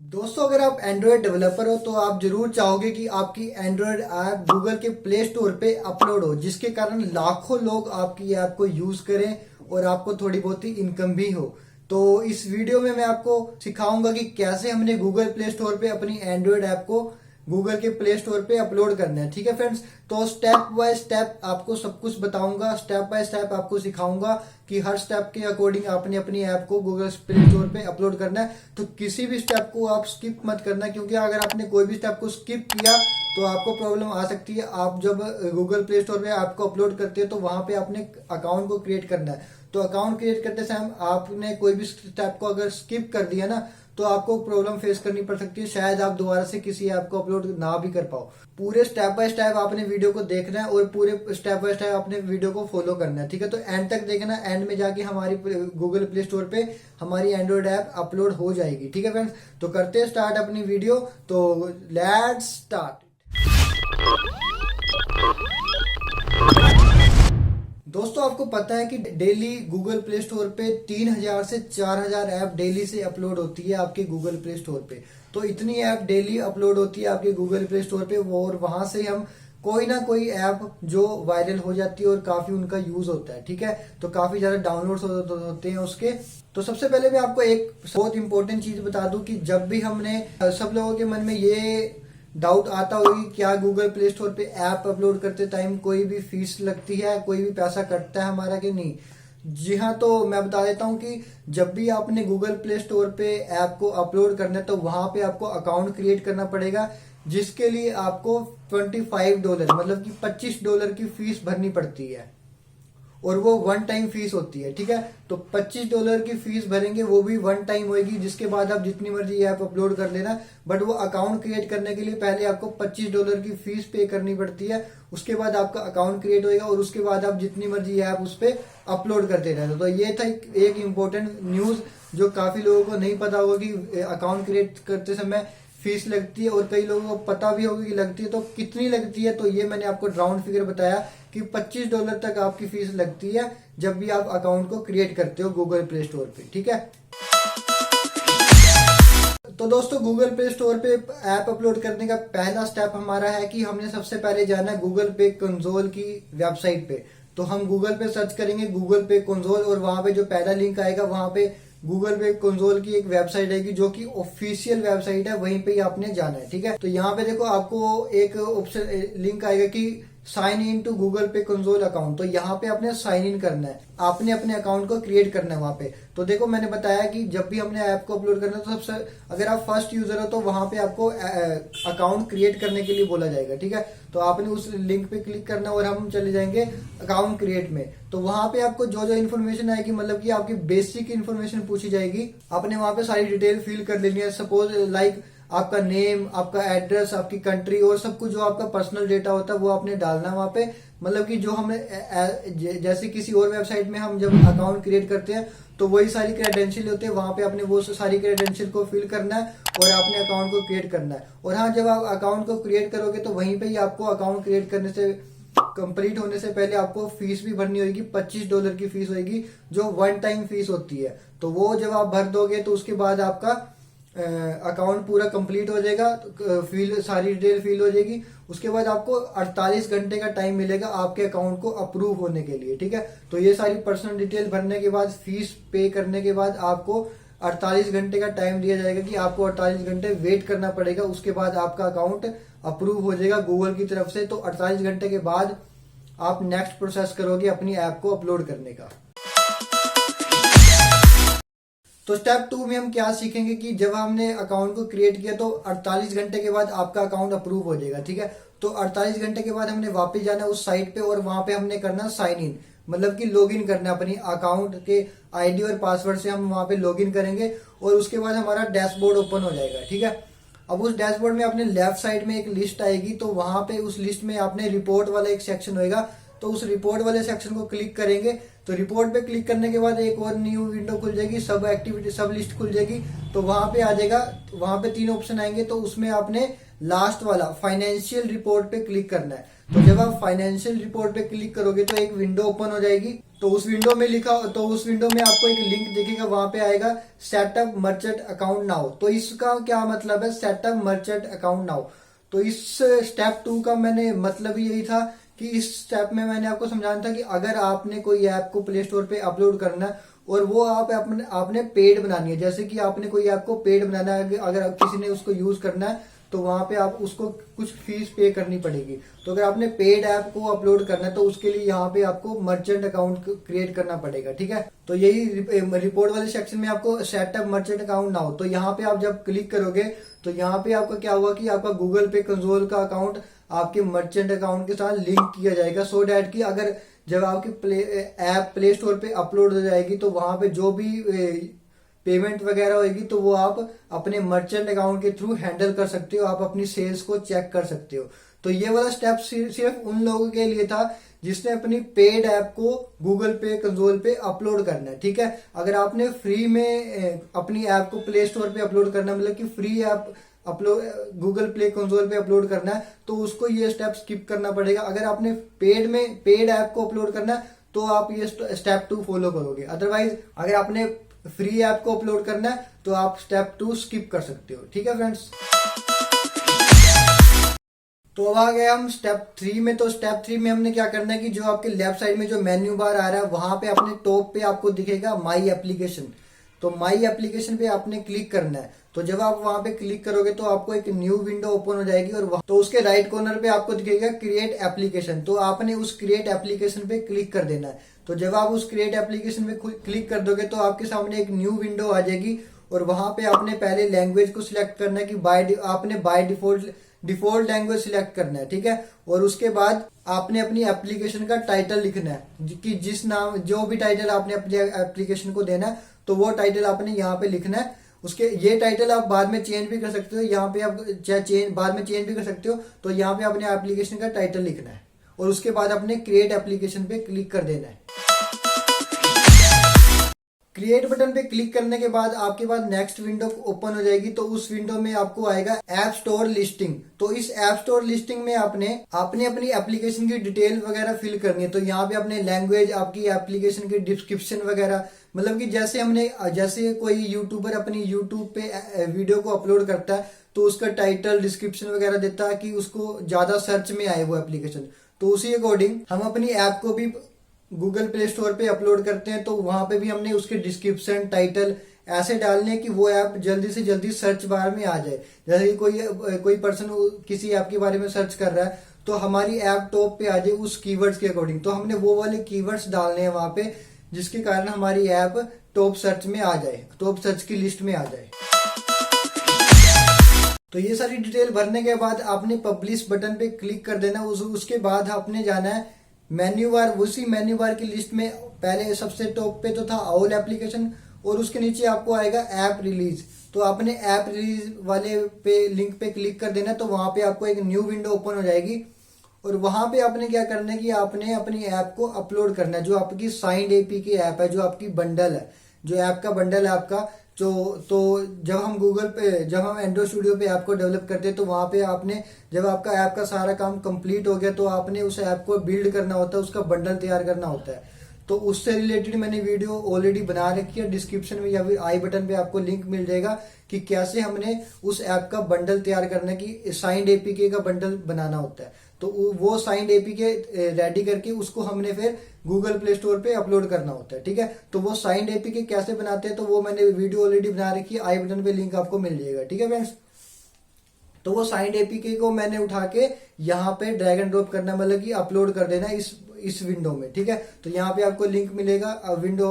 दोस्तों, अगर आप एंड्रॉयड डेवलपर हो तो आप जरूर चाहोगे कि आपकी एंड्रॉयड ऐप गूगल के प्ले स्टोर पे अपलोड हो, जिसके कारण लाखों लोग आपकी ऐप को यूज करें और आपको थोड़ी बहुत ही इनकम भी हो। तो इस वीडियो में मैं आपको सिखाऊंगा कि कैसे हमने गूगल प्ले स्टोर पे अपनी एंड्रॉयड ऐप को गूगल के प्ले स्टोर पे अपलोड करना है। ठीक है फ्रेंड्स, तो स्टेप बाय स्टेप आपको सब कुछ बताऊंगा, स्टेप बाय स्टेप आपको सिखाऊंगा कि हर स्टेप के अकॉर्डिंग आपने अपनी ऐप को गूगल प्ले स्टोर पे अपलोड करना है। तो किसी भी स्टेप को आप स्किप मत करना, क्योंकि अगर आपने कोई भी स्टेप को स्किप किया तो आपको प्रॉब्लम आ सकती है। आप जब गूगल प्ले स्टोर पे ऐप को अपलोड करते हो तो वहां पे आपने अकाउंट को क्रिएट करना है। तो अकाउंट क्रिएट करते समय आपने कोई भी स्टेप को अगर स्किप कर दिया ना, तो आपको प्रॉब्लम फेस करनी पड़ सकती है। शायद आप दोबारा से किसी ऐप को अपलोड ना भी कर पाओ। पूरे स्टेप बाय स्टेप आपने वीडियो को देखना है और पूरे स्टेप बाय स्टेप आपने वीडियो को फॉलो करना है। ठीक है, तो एंड तक देखना, एंड में जाके हमारी गूगल प्ले स्टोर पे हमारी एंड्रॉइड ऐप अपलोड हो जाएगी। ठीक है फ्रेंड्स, तो करते हैं स्टार्ट अपनी वीडियो। तो लेट्स स्टार्ट। दोस्तों, आपको पता है कि डेली गूगल प्ले स्टोर पे 3000 से 4000 ऐप डेली से अपलोड होती है आपके गूगल प्ले स्टोर पे। तो इतनी ऐप डेली अपलोड होती है आपके गूगल प्ले स्टोर पे, और वहां से हम कोई ना कोई ऐप जो वायरल हो जाती है और काफी उनका यूज होता है। ठीक है, तो काफी ज्यादा डाउनलोड होते हैं उसके। तो सबसे पहले मैं आपको एक बहुत इंपॉर्टेंट चीज बता दूं कि जब भी हमने, सब लोगों के मन में ये डाउट आता होगा कि क्या गूगल प्ले स्टोर पे ऐप अपलोड करते टाइम कोई भी फीस लगती है, कोई भी पैसा कटता है हमारा कि नहीं। जी हाँ, तो मैं बता देता हूँ कि जब भी आपने गूगल प्ले स्टोर पे ऐप को अपलोड करना है तो वहां पे आपको अकाउंट क्रिएट करना पड़ेगा, जिसके लिए आपको $25 मतलब कि $25 की फीस भरनी पड़ती है, और वो वन टाइम फीस होती है। ठीक है, तो $25 की फीस भरेंगे, वो भी वन टाइम होगी, जिसके बाद आप जितनी मर्जी ऐप अपलोड कर लेना। बट वो अकाउंट क्रिएट करने के लिए पहले आपको $25 की फीस पे करनी पड़ती है। उसके बाद आपका अकाउंट क्रिएट होएगा और उसके बाद आप जितनी मर्जी ऐप उस पर अपलोड करते रहते। तो ये था एक इम्पोर्टेंट न्यूज जो काफी लोगों को नहीं पता होगा कि अकाउंट क्रिएट करते समय फीस लगती है, और कई लोगों को पता भी होगी कि लगती है। तो कितनी लगती है, तो ये मैंने आपको राउंड फिगर बताया कि $25 तक आपकी फीस लगती है जब भी आप अकाउंट को क्रिएट करते हो गूगल प्ले स्टोर पे। ठीक है, तो दोस्तों, गूगल प्ले स्टोर पे ऐप अपलोड करने का पहला स्टेप हमारा है कि हमने सबसे पहले जाना है गूगल पे कंसोल की वेबसाइट पे। तो हम गूगल पे सर्च करेंगे गूगल पे कंसोल, और वहां पे जो पहला लिंक आएगा वहां पे गूगल पे कंसोल की एक वेबसाइट आएगी जो कि ऑफिशियल वेबसाइट है, वहीं पे ही आपने जाना है। ठीक है, तो यहाँ पे देखो आपको एक ऑप्शन लिंक आएगा कि साइन इन टू गूगल पे कंसोल अकाउंट। तो यहाँ पे आपने साइन इन करना है, आपने अपने अकाउंट को क्रिएट करना है वहां पे। तो देखो, मैंने बताया कि जब भी हमने ऐप को अपलोड करना है तो सबसे, अगर आप फर्स्ट यूजर हो तो वहां पे आपको अकाउंट क्रिएट करने के लिए बोला जाएगा। ठीक है, तो आपने उस लिंक पे क्लिक करना और हम चले जाएंगे अकाउंट क्रिएट में। तो वहां पे आपको जो जो इन्फॉर्मेशन आएगी, मतलब कि आपकी बेसिक इन्फॉर्मेशन पूछी जाएगी, आपने वहां पे सारी डिटेल फिल कर लेनी है। सपोज लाइक आपका नेम, आपका एड्रेस, आपकी कंट्री, और सब कुछ जो आपका पर्सनल डेटा होता है वो आपने डालना है वहां पे। मतलब कि जो हमें जैसे किसी और वेबसाइट में हम जब अकाउंट क्रिएट करते हैं तो वही सारी क्रेडेंशियल होते हैं, वहां पे आपने वो सारी क्रेडेंशियल को फिल करना है और आपने अकाउंट को क्रिएट करना है। और हाँ, जब आप अकाउंट को क्रिएट करोगे तो वहीं पे ही आपको अकाउंट क्रिएट करने से, कंप्लीट होने से पहले आपको फीस भी भरनी होगी। $25 की फीस होगी जो वन टाइम फीस होती है। तो वो जब आप भर दोगे तो उसके बाद आपका अकाउंट पूरा कंप्लीट हो जाएगा, फिल सारी डिटेल फिल हो जाएगी। उसके बाद आपको 48 घंटे का टाइम मिलेगा आपके अकाउंट को अप्रूव होने के लिए। ठीक है, तो ये सारी पर्सनल डिटेल भरने के बाद, फीस पे करने के बाद आपको 48 घंटे का टाइम दिया जाएगा कि आपको 48 घंटे वेट करना पड़ेगा। उसके बाद आपका अकाउंट अप्रूव हो जाएगा गूगल की तरफ से। तो 48 घंटे के बाद आप नेक्स्ट प्रोसेस करोगे अपनी ऐप को अपलोड करने का। तो स्टेप 2 में हम क्या सीखेंगे कि जब हमने अकाउंट को क्रिएट किया तो 48 घंटे के बाद आपका अकाउंट अप्रूव हो जाएगा। ठीक है, तो 48 घंटे के बाद हमने वापस जाना उस साइट पे, और वहां पे हमने करना साइन इन, मतलब कि लॉग इन करना अपनी अकाउंट के आईडी और पासवर्ड से हम वहां पे लॉग इन करेंगे, और उसके बाद हमारा डैशबोर्ड ओपन हो जाएगा। ठीक है, अब उस डैशबोर्ड में अपने लेफ्ट साइड में एक लिस्ट आएगी, तो वहां पे उस लिस्ट में आपने रिपोर्ट वाला एक सेक्शन होएगा, तो उस रिपोर्ट वाले सेक्शन को क्लिक करेंगे। तो रिपोर्ट पे क्लिक करने के बाद एक और न्यू विंडो खुल जाएगी, सब एक्टिविटी सब लिस्ट खुल जाएगी। तो वहां पे आ जाएगा, वहां पे 3 ऑप्शन आएंगे, तो उसमें आपने लास्ट वाला फाइनेंशियल रिपोर्ट पे क्लिक करना है। तो जब आप फाइनेंशियल रिपोर्ट पे क्लिक करोगे तो एक विंडो ओपन हो जाएगी। तो उस विंडो में आपको एक लिंक दिखेगा, वहां पे आएगा सेटअप मर्चेंट अकाउंट नाउ। तो इसका क्या मतलब है, सेटअप मर्चेंट अकाउंट नाउ। तो इस स्टेप 2 का मैंने मतलब ही यही था कि इस स्टेप में मैंने आपको समझाना था कि अगर आपने कोई ऐप को प्ले स्टोर पे अपलोड करना है और वो आपने पेड बनानी है, जैसे कि आपने कोई ऐप को पेड बनाना है, अगर किसी ने उसको यूज करना है तो वहां पे आप उसको कुछ फीस पे करनी पड़ेगी। तो अगर आपने पेड ऐप को अपलोड करना है तो उसके लिए यहाँ पे आपको मर्चेंट अकाउंट क्रिएट करना पड़ेगा, ठीक है। तो यही रिपोर्ट वाले सेक्शन में आपको सेटअप मर्चेंट अकाउंट नाउ। तो यहाँ पे आप जब क्लिक करोगे तो यहाँ पे आपका क्या हुआ कि आपका गूगल पे कंसोल का अकाउंट आपके मर्चेंट अकाउंट के साथ लिंक किया जाएगा, सो डैट कि अगर जब आपकी ऐप प्ले स्टोर पे अपलोड हो जाएगी तो वहां पे जो भी पेमेंट वगैरह होगी तो वो आप अपने मर्चेंट अकाउंट के थ्रू हैंडल कर सकते हो, आप अपनी सेल्स को चेक कर सकते हो। तो ये वाला स्टेप सिर्फ उन लोगों के लिए था जिसने अपनी पेड ऐप को गूगल पे कंसोल पे अपलोड करना है, ठीक है। अगर आपने फ्री में अपनी ऐप को प्ले स्टोर पे अपलोड करना है, मतलब कि free app upload Google play console पे अपलोड करना है, तो उसको ये स्टेप स्किप करना पड़ेगा। अगर आपने पेड ऐप को अपलोड करना है तो आप ये स्टेप 2 फॉलो करोगे। अदरवाइज अगर आपने फ्री ऐप को अपलोड करना है तो आप स्टेप 2 स्किप कर सकते हो, ठीक है फ्रेंड्स। तो अब आ गए हम स्टेप 3 में। तो स्टेप 3 में हमने क्या करना है कि जो आपके लेफ्ट साइड में जो मेन्यू बार आ रहा है वहां पे अपने टॉप पे आपको दिखेगा माई एप्लीकेशन। तो माई एप्लीकेशन पे आपने क्लिक करना है। तो जब आप वहां पे क्लिक करोगे तो आपको एक न्यू विंडो ओपन हो जाएगी और तो उसके राइट कॉर्नर पे आपको दिखेगा क्रिएट एप्लीकेशन। तो आपने उस क्रिएट एप्लीकेशन पे क्लिक कर देना है। तो जब आप उस क्रिएट एप्लीकेशन पे क्लिक कर दोगे तो आपके सामने एक न्यू विंडो आ जाएगी और वहां पे आपने पहले लैंग्वेज को सिलेक्ट करना है कि आपने बाय डिफॉल्ट लैंग्वेज सिलेक्ट करना है, ठीक है। और उसके बाद आपने अपनी एप्लीकेशन का टाइटल लिखना है कि जिस नाम जो भी टाइटल आपने अपनी एप्लीकेशन को देना है तो वो टाइटल आपने यहाँ पे लिखना है। उसके ये टाइटल आप बाद में चेंज भी कर सकते हो, यहाँ पे आप बाद में चेंज भी कर सकते हो। तो यहाँ पे अपने एप्लीकेशन का टाइटल लिखना है और उसके बाद अपने क्रिएट एप्लीकेशन पे क्लिक कर देना है। क्रिएट बटन पे क्लिक करने के बाद आपके पास नेक्स्ट विंडो ओपन हो जाएगी। तो उस विंडो में आपको आएगा ऐप स्टोर लिस्टिंग। तो इस ऐप स्टोर लिस्टिंग में आपने अपनी एप्लीकेशन की डिटेल वगैरह फिल करनी है। तो यहाँ पे अपने लैंग्वेज, आपकी एप्लीकेशन की डिस्क्रिप्शन वगैरह, मतलब कि जैसे कोई यूट्यूबर अपनी यूट्यूब पे वीडियो को अपलोड करता है तो उसका टाइटल डिस्क्रिप्शन वगैरह देता है कि उसको ज्यादा सर्च में आए वो एप्लीकेशन। तो उसी अकॉर्डिंग हम अपनी ऐप को भी गूगल प्ले स्टोर पे अपलोड करते हैं तो वहां पे भी हमने उसके डिस्क्रिप्शन, टाइटल ऐसे डालने कि वो ऐप जल्दी से जल्दी सर्च बार में आ जाए। जैसे कि कोई पर्सन किसी ऐप के बारे में सर्च कर रहा है तो हमारी ऐप टॉप पे आ जाए उस कीवर्ड्स के अकॉर्डिंग। तो हमने वो वाले कीवर्ड्स डालने हैं वहां पे जिसके कारण हमारी ऐप टॉप सर्च में आ जाए, टॉप सर्च की लिस्ट में आ जाए। तो ये सारी डिटेल भरने के बाद आपने पब्लिश बटन पे क्लिक कर देना। उसके बाद आपने जाना है मेन्यू बार। उसी मेन्यू बार की लिस्ट में पहले सबसे टॉप पे तो था ऑल एप्लीकेशन और उसके नीचे आपको आएगा ऐप रिलीज। तो आपने ऐप रिलीज वाले पे लिंक पे क्लिक कर देना। तो वहां पे आपको एक न्यू विंडो ओपन हो जाएगी और वहां पे आपने क्या करना है कि आपने अपनी ऐप को अपलोड करना है। जो आपकी साइंड एपीके ऐप है, जो आपकी बंडल है, जो ऐप का बंडल है आपका, तो जब हम एंड्रॉइड स्टूडियो पे ऐप को डेवलप करते हैं तो वहां पे आपने जब आपका ऐप का सारा काम कंप्लीट हो गया तो आपने उस ऐप को बिल्ड करना होता है, उसका बंडल तैयार करना होता है। तो उससे रिलेटेड मैंने वीडियो ऑलरेडी बना रखी है, डिस्क्रिप्शन में या फिर आई बटन पे आपको लिंक मिल जाएगा कि कैसे हमने उस ऐप का बंडल तैयार करना है, कि साइंड एपीके का बंडल बनाना होता है। तो वो साइंड एपीके रेडी करके उसको हमने फिर गूगल प्ले स्टोर पे अपलोड करना होता है, ठीक है। तो वो साइंड एपीके कैसे बनाते हैं तो वो मैंने वीडियो ऑलरेडी बना रखी है, आई बटन पे लिंक आपको मिल जाएगा, ठीक है फ्रेंड्स। तो वो साइंड एपीके को मैंने उठा के यहाँ पे ड्रैग एंड ड्रॉप करना, मतलब कि अपलोड कर देना इस विंडो में, ठीक है। तो यहाँ पे आपको लिंक मिलेगा विंडो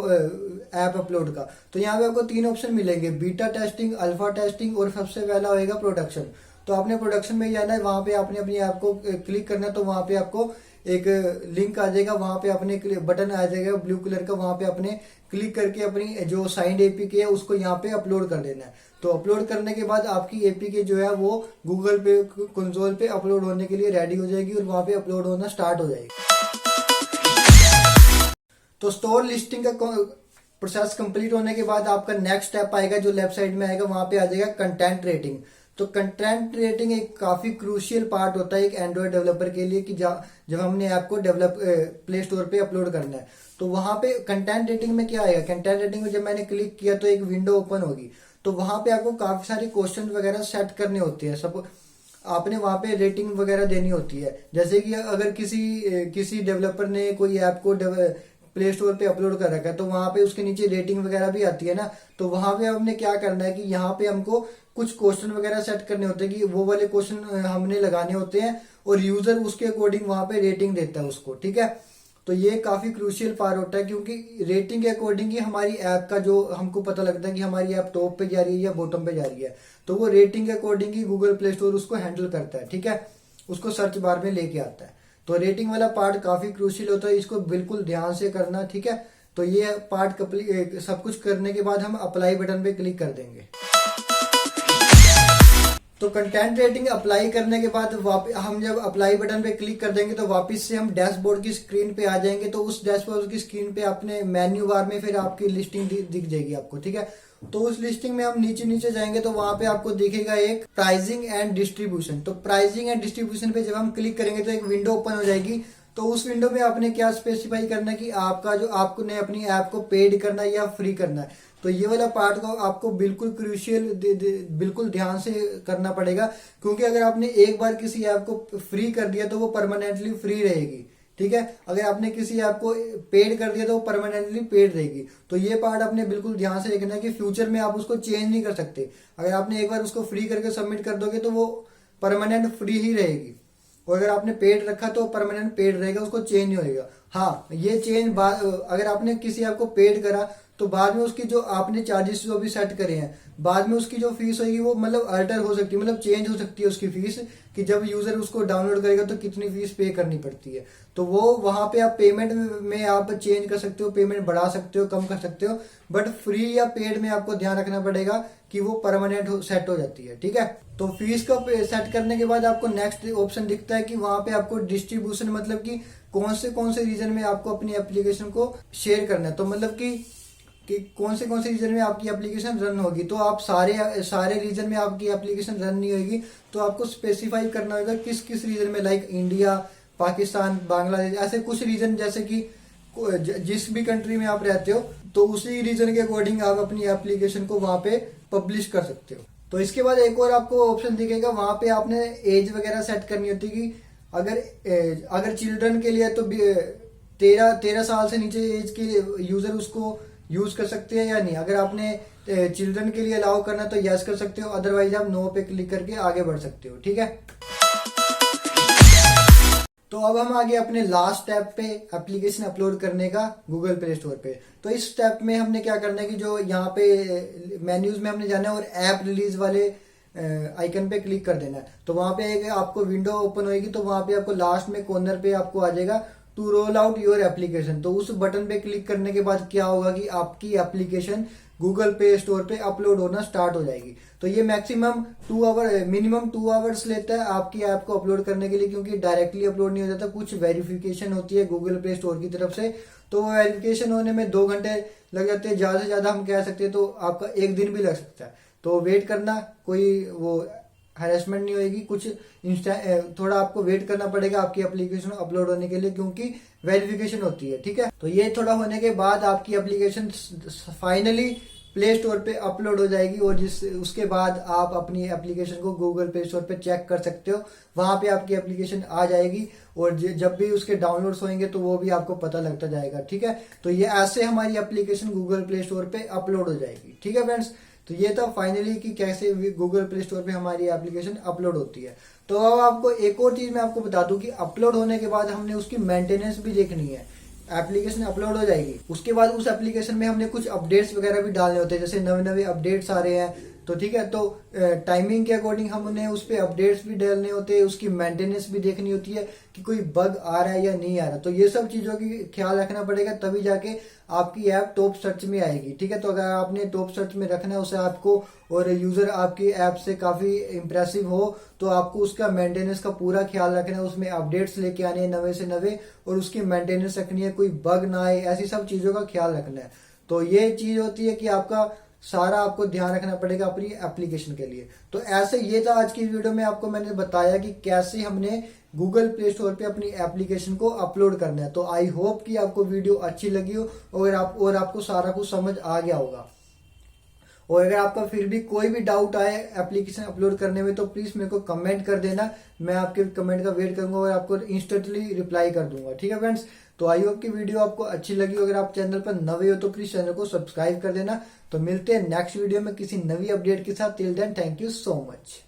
ऐप अपलोड का। तो यहाँ पे आपको 3 ऑप्शन मिलेंगे, बीटा टेस्टिंग, अल्फा टेस्टिंग और सबसे पहला होएगा प्रोडक्शन। तो आपने प्रोडक्शन में जाना है, वहां पे आपने अपनी ऐप को क्लिक करना है। तो वहां पे आपको एक लिंक आ जाएगा, वहां पे अपने बटन आ जाएगा ब्लू कलर का, वहां पे अपने क्लिक करके अपनी जो साइंड एपीके है उसको यहाँ पे अपलोड कर देना है। तो अपलोड करने के बाद आपकी एपीके जो है वो गूगल पे कंसोल पे अपलोड होने के लिए रेडी हो जाएगी और वहां पे अपलोड होना स्टार्ट हो जाएगी। तो स्टोर लिस्टिंग का प्रोसेस कंप्लीट होने के बाद आपका नेक्स्ट स्टेप आएगा जो लेफ्ट साइड में आएगा, वहां पे आ जाएगा कंटेंट रेटिंग। तो कंटेंट रेटिंग एक काफी क्रूशियल पार्ट होता है एक एंड्रॉयड डेवलपर के लिए कि जब हमने ऐप को डेवलप प्ले स्टोर पे अपलोड करना है। तो वहां पे कंटेंट रेटिंग में क्या आएगा, कंटेंट रेटिंग में जब मैंने क्लिक किया तो एक विंडो ओपन होगी। तो वहां पे आपको काफी सारे क्वेश्चन वगैरह सेट करने होते हैं, सब आपने वहां पे रेटिंग वगैरह देनी होती है। जैसे कि अगर किसी डेवलपर ने कोई ऐप को प्ले स्टोर पे अपलोड कर रखा है तो वहां पे उसके नीचे रेटिंग वगैरह भी आती है ना। तो वहां पे हमने क्या करना है कि यहाँ पे हमको कुछ क्वेश्चन वगैरह सेट करने होते हैं कि वो वाले क्वेश्चन हमने लगाने होते हैं और यूजर उसके अकॉर्डिंग वहां पे रेटिंग देता है उसको, ठीक है। तो ये काफी क्रूशियल पार्ट होता है क्योंकि रेटिंग के अकॉर्डिंग ही हमारी ऐप का जो हमको पता लगता है कि हमारी ऐप टॉप पे जा रही है या बॉटम पे जा रही है। तो वो रेटिंग के अकॉर्डिंग ही गूगल प्ले स्टोर उसको हैंडल करता है, ठीक है, उसको सर्च बार में लेके आता है। तो रेटिंग वाला पार्ट काफी क्रूशियल होता है, इसको बिल्कुल ध्यान से करना, ठीक है। तो ये पार्ट सब कुछ करने के बाद हम अप्लाई बटन पे क्लिक कर देंगे। तो कंटेंट रेटिंग अप्लाई करने के बाद हम जब अप्लाई बटन पे क्लिक कर देंगे तो वापस से हम डैशबोर्ड की स्क्रीन पे आ जाएंगे। तो उस डैशबोर्ड की स्क्रीन पे अपने मेन्यू बार में फिर आपकी लिस्टिंग दिख जाएगी आपको, ठीक है। तो उस लिस्टिंग में हम नीचे नीचे जाएंगे तो वहां पे आपको दिखेगा एक प्राइसिंग एंड डिस्ट्रीब्यूशन। तो प्राइसिंग एंड डिस्ट्रीब्यूशन पे जब हम क्लिक करेंगे तो एक विंडो ओपन हो जाएगी। तो उस विंडो में आपने क्या स्पेसिफाई करना है कि आपने अपनी ऐप को पेड करना है या फ्री करना है। तो ये वाला पार्ट को आपको बिल्कुल क्रूशियल बिल्कुल ध्यान से करना पड़ेगा क्योंकि अगर आपने एक बार किसी ऐप को फ्री कर दिया तो वो परमानेंटली फ्री रहेगी, ठीक है। अगर आपने किसी ऐप को पेड कर दिया तो वो परमानेंटली पेड रहेगी। तो ये पार्ट आपने बिल्कुल ध्यान से देखना है कि फ्यूचर में आप उसको चेंज नहीं कर सकते। अगर आपने एक बार उसको फ्री करके सबमिट कर दोगे तो वो परमानेंट फ्री ही रहेगी और अगर आपने पेड रखा तो परमानेंट पेड रहेगा, उसको चेंज नहीं होगा। हाँ, ये चेंज अगर आपने किसी ऐप को पेड करा तो बाद में उसकी जो आपने चार्जेस जो भी सेट करे हैं बाद में उसकी जो फीस होगी वो मतलब अल्टर हो सकती है, मतलब चेंज हो सकती है उसकी फीस कि जब यूजर उसको डाउनलोड करेगा तो कितनी फीस पे करनी पड़ती है। तो वो वहां पे आप पेमेंट में आप चेंज कर सकते हो, पेमेंट बढ़ा सकते हो, कम कर सकते हो, बट फ्री या पेड में आपको ध्यान रखना पड़ेगा कि वो परमानेंट सेट हो जाती है, ठीक है। तो फीस को सेट करने के बाद आपको नेक्स्ट ऑप्शन दिखता है कि वहां पे आपको डिस्ट्रीब्यूशन मतलब कि कौन से रीजन में आपको अपनी एप्लीकेशन को शेयर करना है। तो मतलब कि कौन से रीजन में आपकी एप्लीकेशन रन होगी। तो आप सारे रीजन में आपकी एप्लीकेशन रन नहीं होगी तो आपको स्पेसिफाई करना होगा किस रीजन में, लाइक इंडिया, पाकिस्तान, बांग्लादेश, ऐसे कुछ रीजन जैसे कि जिस भी कंट्री में आप रहते हो तो उसी रीजन के अकॉर्डिंग आप अपनी एप्लीकेशन को वहां पे पब्लिश कर सकते हो। तो इसके बाद एक और आपको ऑप्शन दिखेगा, वहां पे आपने एज वगैरह सेट करनी होती है कि अगर चिल्ड्रन के लिए तो 13 साल से नीचे एज के यूजर उसको यूज कर सकते हैं या नहीं। अगर आपने चिल्ड्रन के लिए अलाउ करना तो यस कर सकते हो, अदरवाइज आप नो पे क्लिक करके आगे बढ़ सकते हो, ठीक है। तो अब हम आगे अपने लास्ट स्टेप पे एप्लीकेशन अपलोड करने का गूगल प्ले स्टोर पे। तो इस स्टेप में हमने क्या करना है कि जो यहाँ पे मेन्यूज में हमने जाना है और ऐप रिलीज वाले आइकन पे क्लिक कर देना है। तो वहां पे एक आपको विंडो ओपन होगी तो वहां पे आपको लास्ट में कॉर्नर पे आपको आ जाएगा to roll out your application. तो उस बटन पे क्लिक करने के बाद क्या होगा कि आपकी एप्लीकेशन गूगल प्ले स्टोर पे अपलोड होना स्टार्ट हो जाएगी। तो ये मिनिमम 2 आवर्स लेता है आपकी ऐप को अपलोड करने के लिए क्योंकि डायरेक्टली अपलोड नहीं हो जाता, कुछ वेरिफिकेशन होती है गूगल प्ले स्टोर की तरफ से। तो वो वेरिफिकेशन होने में 2 घंटे लग जाते हैं, ज्यादा से ज्यादा हम कह सकते हैं तो आपका 1 दिन भी लग सकता है। तो वेट करना, कोई वो हैरेसमेंट नहीं होगी, कुछ थोड़ा आपको वेट करना पड़ेगा आपकी एप्लीकेशन अपलोड होने के लिए क्योंकि वेरिफिकेशन होती है, ठीक है। तो ये थोड़ा होने के बाद आपकी एप्लीकेशन फाइनली प्ले स्टोर पे अपलोड हो जाएगी और उसके बाद आप अपनी एप्लीकेशन को गूगल प्ले स्टोर पे चेक कर सकते हो। वहां पे आपकी एप्लीकेशन आ जाएगी और जब भी उसके डाउनलोड्स होंगे तो वो भी आपको पता लगता जाएगा, ठीक है। तो ये ऐसे हमारी एप्लीकेशन गूगल प्ले स्टोर पे अपलोड हो जाएगी, ठीक है फ्रेंड्स। तो ये था फाइनली कि कैसे गूगल प्ले स्टोर पे हमारी एप्लीकेशन अपलोड होती है। तो अब आपको एक और चीज मैं आपको बता दूं कि अपलोड होने के बाद हमने उसकी मेंटेनेंस भी देखनी है। एप्लीकेशन अपलोड हो जाएगी, उसके बाद उस एप्लीकेशन में हमने कुछ अपडेट्स वगैरह भी डालने होते हैं, जैसे नए अपडेट्स आ रहे हैं तो ठीक है, तो टाइमिंग के अकॉर्डिंग हम उन्हें उस पर अपडेट्स भी डालने होते हैं, उसकी मेंटेनेंस भी देखनी होती है कि कोई बग आ रहा है या नहीं आ रहा। तो ये सब चीजों की ख्याल रखना पड़ेगा, तभी जाके आपकी ऐप टॉप सर्च में आएगी। ठीक है, तो अगर आपने टॉप सर्च में रखना है उसे आपको, और यूजर आपकी ऐप से काफी इंप्रेसिव हो, तो आपको उसका मेंटेनेंस का पूरा ख्याल रखना है, उसमें अपडेट्स लेके आने हैं नवे से नवे, और उसकी मेंटेनेंस रखनी है, कोई बग ना आए, ऐसी सब चीजों का ख्याल रखना है। तो ये चीज होती है कि आपका सारा आपको ध्यान रखना पड़ेगा अपनी एप्लीकेशन के लिए। तो ऐसे ये था आज की वीडियो में, आपको मैंने बताया कि कैसे हमने गूगल प्ले स्टोर पे अपनी एप्लीकेशन को अपलोड करना है। तो आई होप कि आपको वीडियो अच्छी लगी हो और आपको सारा कुछ समझ आ गया होगा। और अगर आपका फिर भी कोई भी डाउट आए एप्लीकेशन अपलोड करने में, तो प्लीज मेरे को कमेंट कर देना, मैं आपके कमेंट का वेट करूंगा और आपको इंस्टेंटली रिप्लाई कर दूंगा। ठीक है फ्रेंड्स, तो आई होप की वीडियो आपको अच्छी लगी। अगर आप चैनल पर नए हो तो प्लीज चैनल को सब्सक्राइब कर देना। तो मिलते हैं नेक्स्ट वीडियो में किसी नवी अपडेट के साथ। Till then, thank you so much.